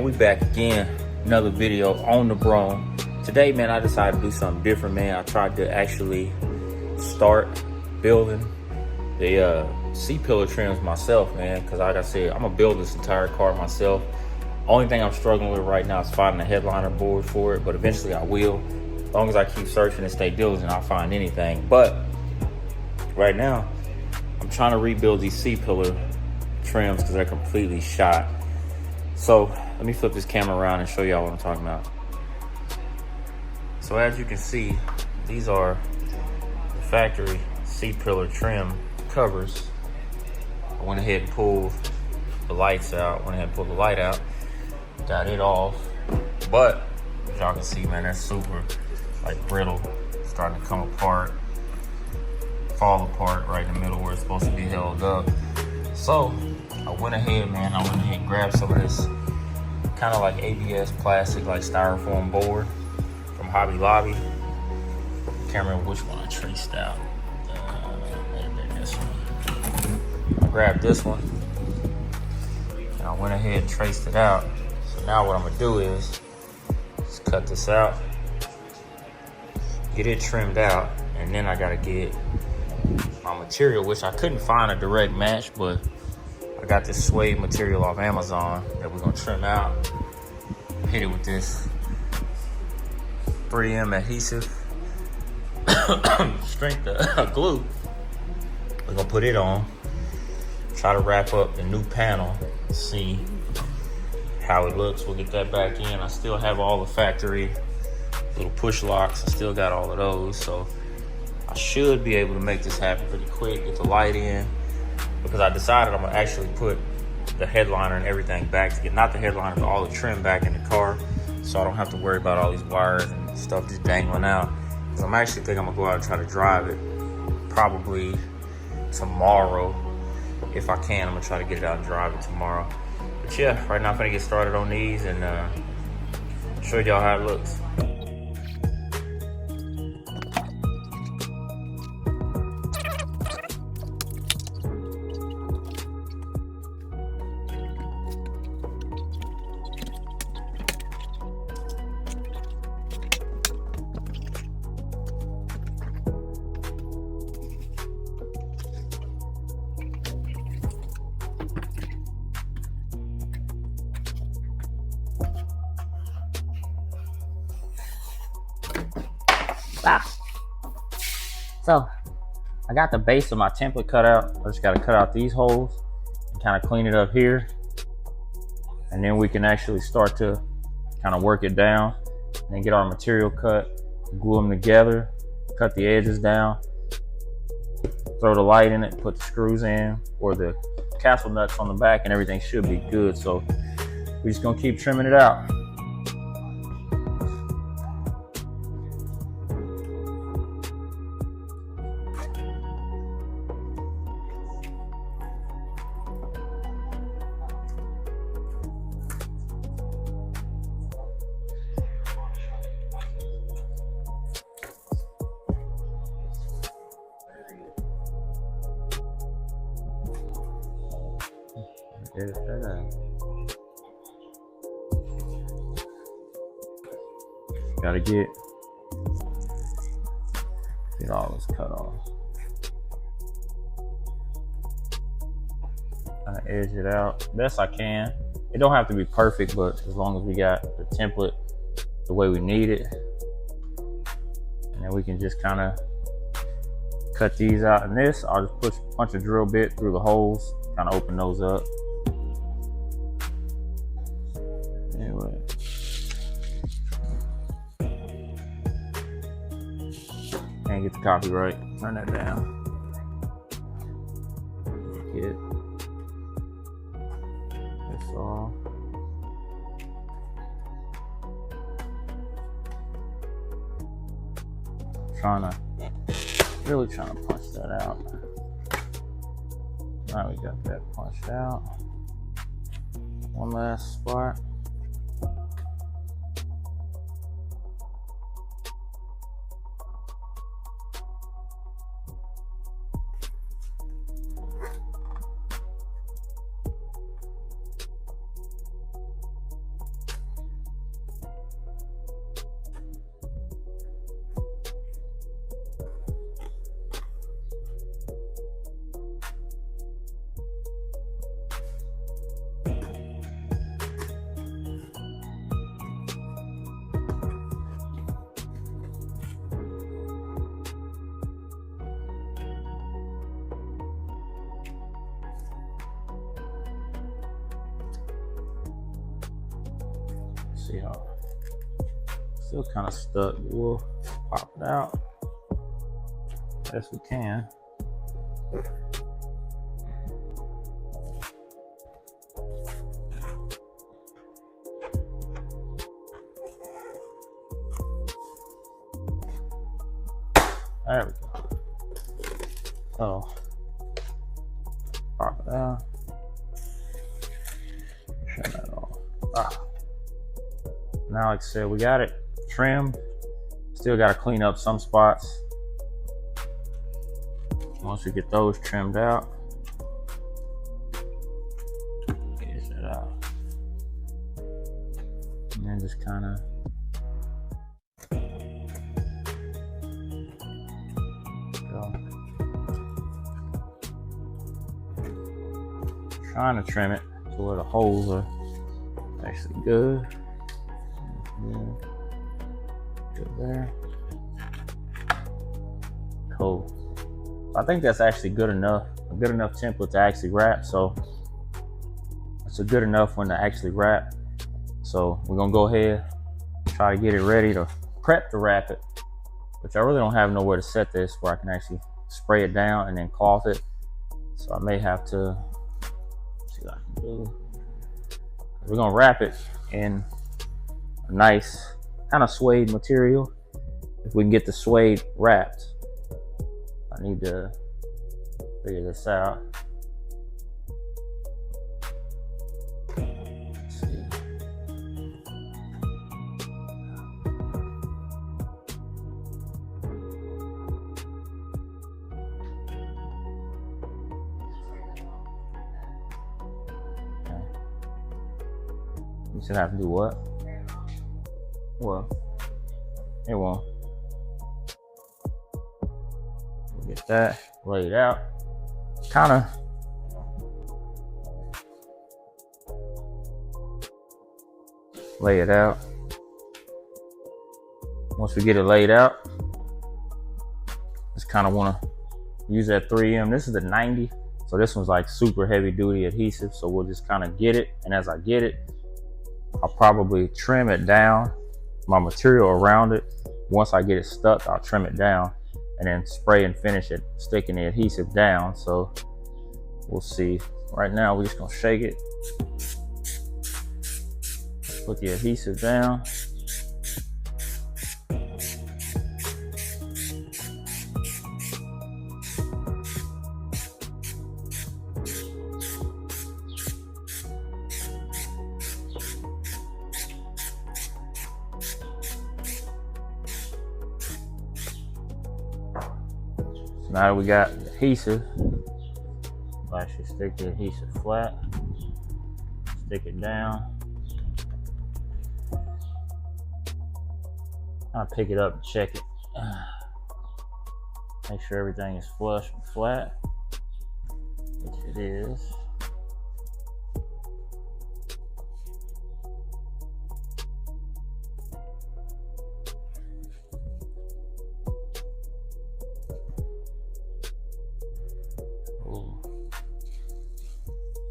we back again. Another video on the brougham. Today, man, I decided to do something different, man. I tried to actually start building the C-pillar trims myself, man, because like I said, I'm gonna build this entire car myself. Only thing I'm struggling with right now is finding a headliner board for it, but eventually I will. As long as I keep searching and stay diligent, I'll find anything. But right now, I'm trying to rebuild these C-pillar trims because they're completely shot. So let me flip this camera around and show y'all what I'm talking about. So as you can see, these are the factory C-pillar trim covers. I went ahead and pulled the lights out, went ahead and pulled the light out, got it off. But as y'all can see, man, that's super like brittle, starting to come apart, fall apart right in the middle where it's supposed to be held up. So I went ahead, man, and grabbed some of this kind of like ABS plastic, like styrofoam board from Hobby Lobby. Can't remember which one I traced out. Maybe this one. I grabbed this one, and I went ahead and traced it out. So now what I'm gonna do is just cut this out, get it trimmed out, and then I gotta get my material, which I couldn't find a direct match, but I got this suede material off Amazon that we're gonna trim out. Hit it with this 3M adhesive strength glue. We're gonna put it on, try to wrap up the new panel, see how it looks. We'll get that back in. I still have all the factory little push locks. I still got all of those, so I should be able to make this happen pretty quick, get the light in, because I decided I'm gonna actually put the headliner and everything back to get, not the headliner, but all the trim back in the car, so I don't have to worry about all these wires and stuff just dangling out. Because I'm actually thinking I'm gonna go out and try to drive it probably tomorrow. If I can, I'm gonna try to get it out and drive it tomorrow. But yeah, right now I'm gonna get started on these and show y'all how it looks. So I got the base of my template cut out. I just got to cut out these holes and kind of clean it up here, and then we can actually start to kind of work it down and then get our material cut, glue them together, cut the edges down, throw the light in it, put the screws in or the castle nuts on the back, and everything should be good. So we're just gonna keep trimming it out. Gotta get all this cut off. I edge it out best I can. It don't have to be perfect, but as long as we got the template the way we need it, and then we can just kind of cut these out. And this, I'll just push a bunch of drill bit through the holes, kind of open those up. Anyway, can't get the copyright. Turn that down. Get this off. Really trying to punch that out. Now we got that punched out. One last spot. See how still kind of stuck. We'll pop it out best we can. There we go. So pop it out. Shut that off. Now, like I said, we got it trimmed. Still got to clean up some spots. Once we get those trimmed out, get that out, and then just kind of trying to trim it to where the holes are actually good. Good there. Cool. I think that's actually good enough. A good enough template to actually wrap. So it's a good enough one to actually wrap. So we're gonna go ahead, try to get it ready to prep to wrap it. Which I really don't have nowhere to set this where I can actually spray it down and then cloth it. So I may have to see what I can do. We're gonna wrap it in a nice kind of suede material. If we can get the suede wrapped, I need to figure this out. Let's see. Okay. You should have to do what? Well, it won't. We'll get that laid out. Kind of lay it out. Once we get it laid out, just kind of want to use that 3M. This is the 90, so this one's like super heavy duty adhesive. So we'll just kind of get it, and as I get it, I'll probably trim it down, my material around it. Once I get it stuck, I'll trim it down and then spray and finish it, sticking the adhesive down. So we'll see. Right now, we're just gonna shake it. Put the adhesive down. Now that we got the adhesive, I'll actually stick the adhesive flat, stick it down. I'll pick it up and check it. Make sure everything is flush and flat, which it is.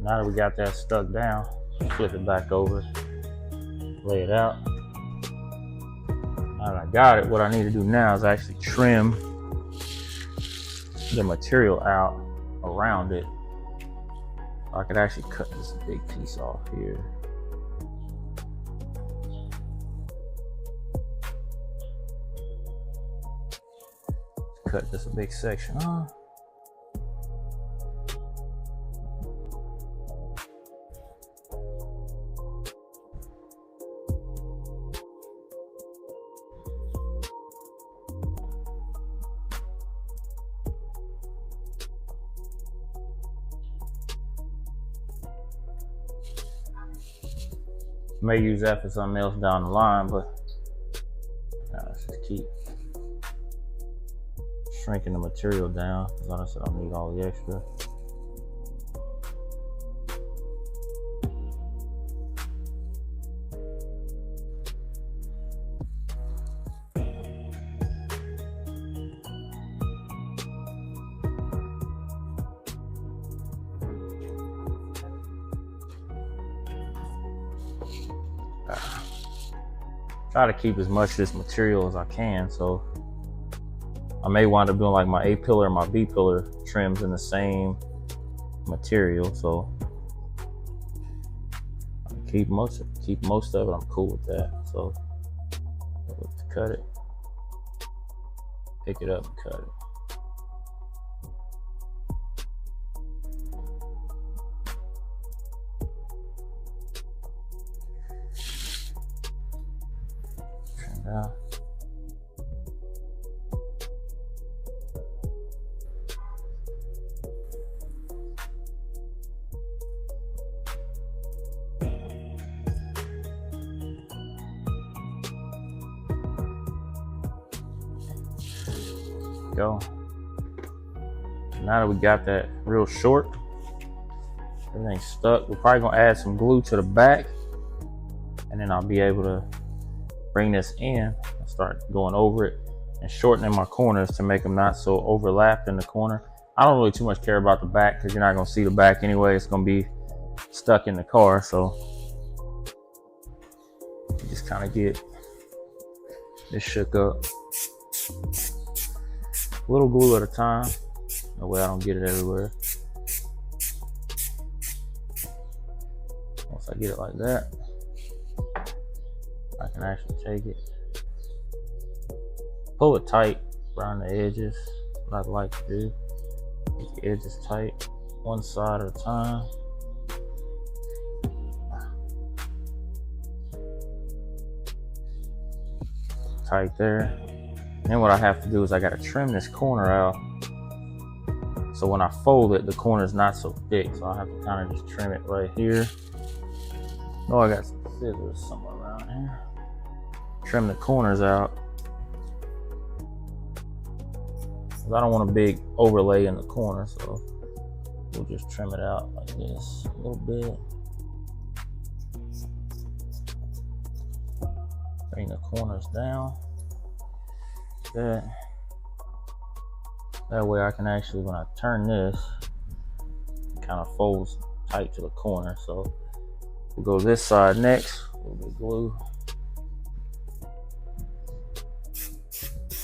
Now that we got that stuck down, flip it back over, lay it out. Now that I got it, what I need to do now is actually trim the material out around it. I could actually cut this big piece off here. Cut this big section off. May use that for something else down the line, but let's just keep shrinking the material down because like I said, I don't need all the extra. Try to keep as much of this material as I can. So I may wind up doing like my A pillar and my B pillar trims in the same material. So I keep most of it. I'm cool with that. So to cut it, pick it up and cut it. Down. Go. Now that we got that real short, everything's stuck. We're probably gonna add some glue to the back, and then I'll be able to bring this in and start going over it and shortening my corners to make them not so overlapped in the corner. I don't really too much care about the back because you're not gonna see the back anyway. It's gonna be stuck in the car, so you just kind of get this shook up. A little glue at a time. That way I don't get it everywhere. Once I get it like that, I can actually take it, pull it tight around the edges. What I like to do. Make the edges tight, one side at a time. Tight there. Then what I have to do is I gotta trim this corner out. So when I fold it, the corner's not so thick. So I have to kind of just trim it right here. Oh, I got some scissors somewhere around here. Trim the corners out. I don't want a big overlay in the corner, so we'll just trim it out like this a little bit. Bring the corners down. That way I can actually, when I turn this, it kind of folds tight to the corner. So we'll go this side next. A little bit of glue.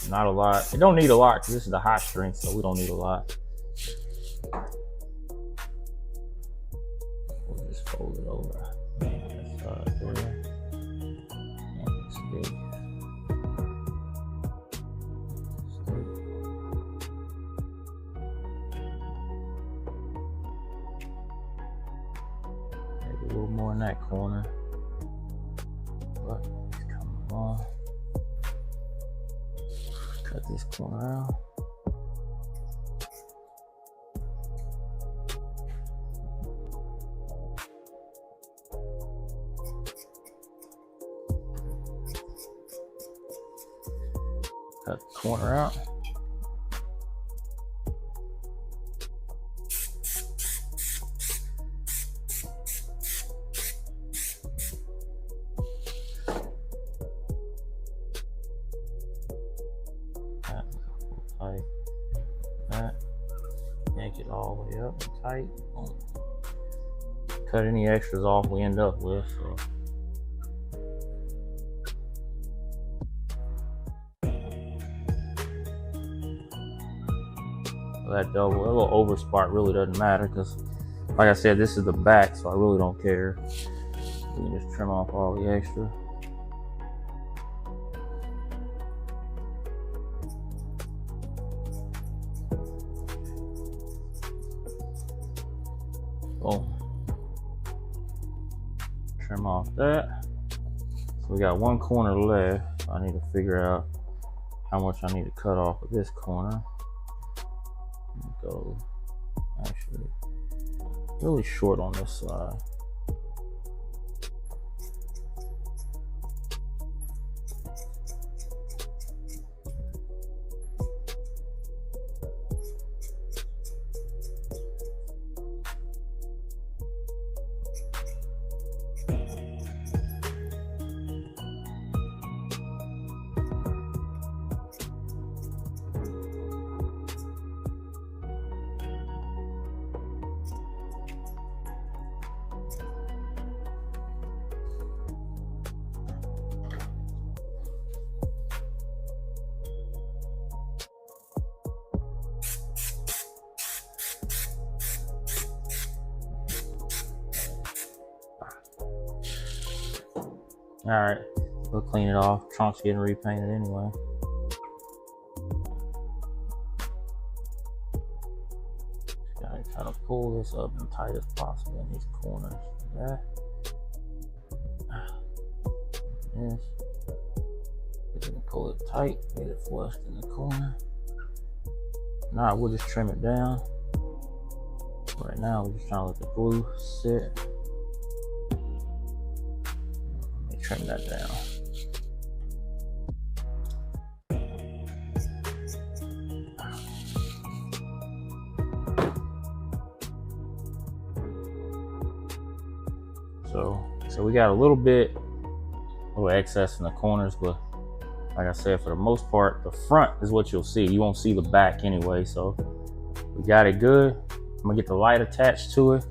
Not a lot. It don't need a lot because this is the hot strength, so we don't need a lot. We'll just fold it over. That side there. And stick. Maybe a little more in that corner. But it's coming along. Cut this corner out. Cut the corner out. Tight. That. Yank it all the way up and tight. Cut any extras off we end up with. So. That double, a little over spot really doesn't matter because, like I said, this is the back, so I really don't care. We can just trim off all the extra. Boom. Trim off that. So we got one corner left. I need to figure out how much I need to cut off of this corner. Go actually really short on this side. All right, we'll clean it off. Trunk's getting repainted anyway. Gotta try to pull this up as tight as possible in these corners. That. Yes. Get it, pull it tight, get it flushed in the corner. Now we'll just trim it down. Right now, we're just trying to let the glue sit. Let me trim that down. So we got a little excess in the corners, but like I said, for the most part, the front is what you'll see. You won't see the back anyway, so we got it good. I'm gonna get the light attached to it,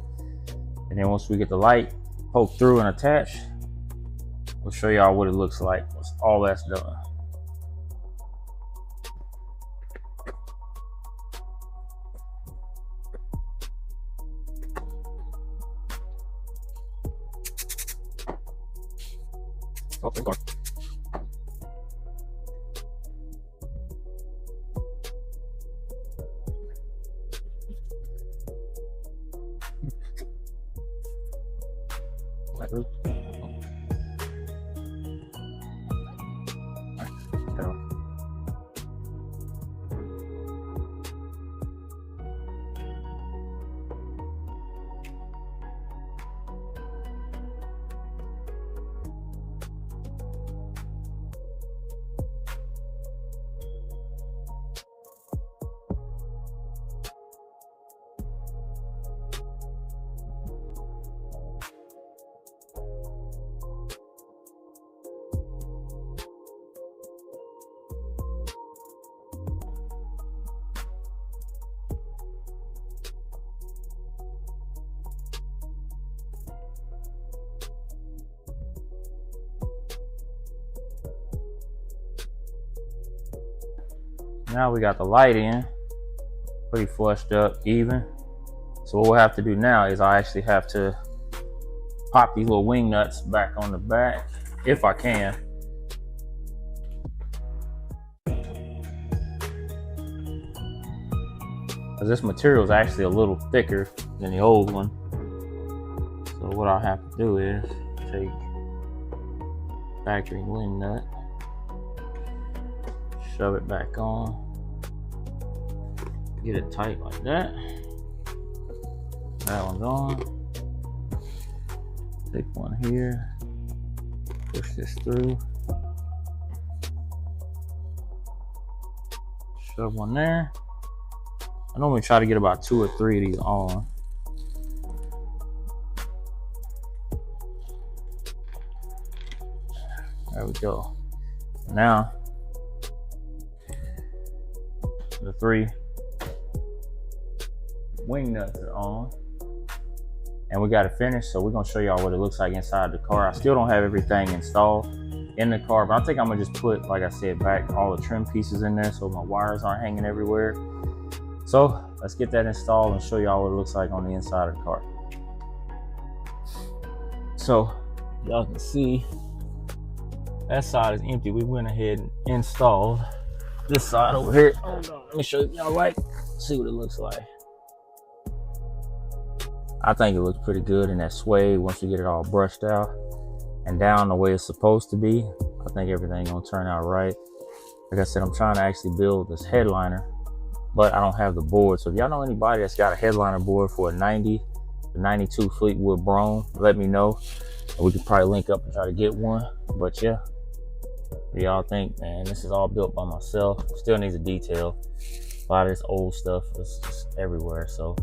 and then once we get the light poked through and attached, we'll show y'all what it looks like once all that's done. Oh, thank God. Now we got the light in, pretty flushed up, even. So what we'll have to do now is I actually have to pop these little wing nuts back on the back, if I can. Because this material is actually a little thicker than the old one. So what I'll have to do is take factory wing nut, shove it back on, get it tight like that. That one's on. Take one here, push this through, shove one there. I normally try to get about 2 or 3 of these on. There we go. Now the 3 wing nuts are on, and we got it finished. So we're gonna show y'all what it looks like inside the car. I still don't have everything installed in the car, but I think I'm gonna just put, like I said, back all the trim pieces in there so my wires aren't hanging everywhere. So let's get that installed and show y'all what it looks like on the inside of the car. So y'all can see that side is empty. We went ahead and installed this side over here. Hold on, let me show y'all right. See what it looks like. I think it looks pretty good in that suede once we get it all brushed out and down the way it's supposed to be. I think everything's gonna turn out right. Like I said, I'm trying to actually build this headliner, but I don't have the board. So if y'all know anybody that's got a headliner board for a 90 to 92 Fleetwood Brougham, let me know. We could probably link up and try to get one. But yeah, what y'all think, man? This is all built by myself. Still needs a detail. A lot of this old stuff is just everywhere. So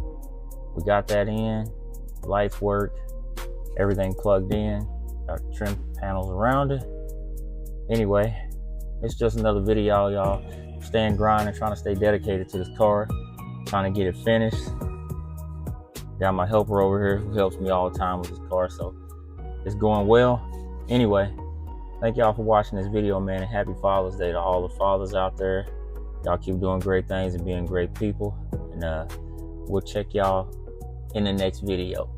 we got that in, lights work, everything plugged in, got trim panels around it. Anyway, it's just another video, y'all. Staying grinding, trying to stay dedicated to this car, trying to get it finished. Got my helper over here who helps me all the time with this car, so it's going well. Anyway, thank y'all for watching this video, man, and happy Father's Day to all the fathers out there. Y'all keep doing great things and being great people, and we'll check y'all in the next video.